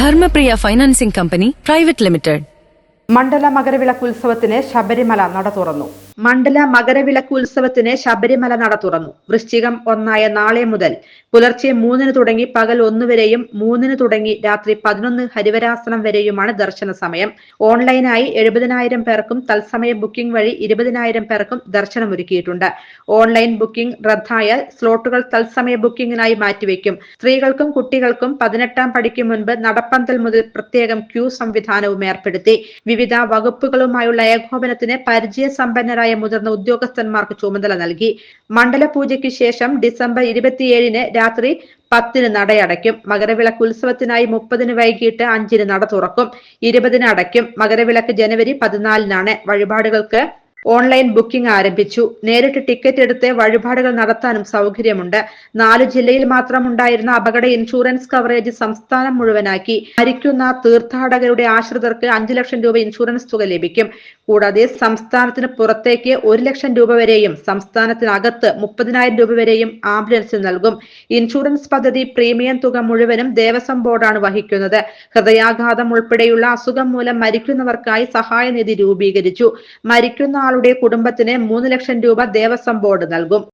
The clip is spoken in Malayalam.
Dharmapriya financing company private limited. Mandala Makaravilakku ഉത്സവത്തിന് ശബരിമല നട തുറന്നു. മണ്ഡല മകരവിളക്ക് ഉത്സവത്തിന് ശബരിമല നട തുറന്നു. വൃശ്ചികം 1 നാളെ മുതൽ പുലർച്ചെ 3 തുടങ്ങി പകൽ 1 വരെയും 3 തുടങ്ങി രാത്രി 11 ഹരിവരാസനം വരെയുമാണ് ദർശന സമയം. ഓൺലൈനായി 70,000 പേർക്കും തത്സമയ ബുക്കിംഗ് വഴി 20,000 പേർക്കും ദർശനമൊരുക്കിയിട്ടുണ്ട്. ഓൺലൈൻ ബുക്കിംഗ് റദ്ദായാൽ സ്ലോട്ടുകൾ തത്സമയ ബുക്കിംഗിനായി മാറ്റിവെക്കും. സ്ത്രീകൾക്കും കുട്ടികൾക്കും 18ാം പടിക്ക് മുൻപ് നടപ്പന്തൽ മുതൽ പ്രത്യേകം ക്യൂ സംവിധാനവും ഏർപ്പെടുത്തി. വിവിധ വകുപ്പുകളുമായുള്ള ഏകോപനത്തിന് പരിചയസമ്പന്നരായ മുതിർന്ന ഉദ്യോഗസ്ഥന്മാർക്ക് ചുമതല നൽകി. മണ്ഡലപൂജയ്ക്ക് ശേഷം ഡിസംബർ 27 രാത്രി 10 നടയടയ്ക്കും. മകരവിളക്ക് ഉത്സവത്തിനായി 30 വൈകിട്ട് 5 നട തുറക്കും. 20 അടയ്ക്കും. മകരവിളക്ക് ജനുവരി 14 വഴിപാടുകൾക്ക് ഓൺലൈൻ ബുക്കിംഗ് ആരംഭിച്ചു. നേരിട്ട് ടിക്കറ്റ് എടുത്ത് വഴിപാടുകൾ നടത്താനും സൗകര്യമുണ്ട്. 4 ജില്ലയിൽ മാത്രം ഉണ്ടായിരുന്ന അപകട ഇൻഷുറൻസ് കവറേജ് സംസ്ഥാനം മുഴുവനാക്കി. മരിക്കുന്ന തീർത്ഥാടകരുടെ ആശ്രിതർക്ക് 5 ലക്ഷം രൂപ ഇൻഷുറൻസ് തുക ലഭിക്കും. കൂടാതെ സംസ്ഥാനത്തിന് പുറത്തേക്ക് 1 ലക്ഷം രൂപ വരെയും സംസ്ഥാനത്തിനകത്ത് 30,000 രൂപ വരെയും ആംബുലൻസിന് നൽകും. ഇൻഷുറൻസ് പദ്ധതി പ്രീമിയം തുക മുഴുവനും ദേവസ്വം ബോർഡാണ് വഹിക്കുന്നത്. ഹൃദയാഘാതം ഉൾപ്പെടെയുള്ള അസുഖം മൂലം മരിക്കുന്നവർക്കായി സഹായനിധി രൂപീകരിച്ചു. മരിക്കുന്ന ആളുടെ കുടുംബത്തിന് 3 ലക്ഷം രൂപ ദേവസ്വം ബോർഡ് നൽകും.